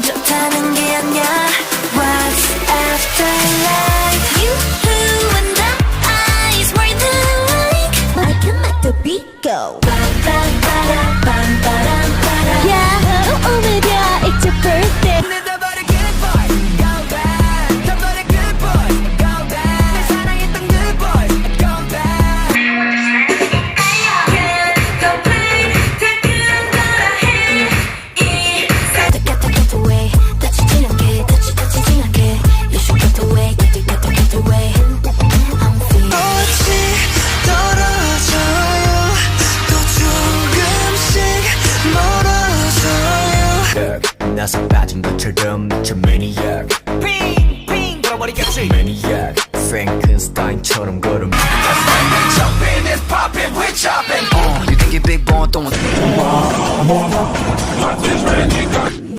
좋다는 게 아니야. What's after life? You, who, and the eyes more than like. I can make the beat go. Yeah, 오늘이야, it's your birthday. 나서 빠진 것처럼 미쳐 maniac 핑핑 돌아버리겠지 maniac Frankenstein처럼 걸음 Jumping and popping, we chopping You think you're big boy, don't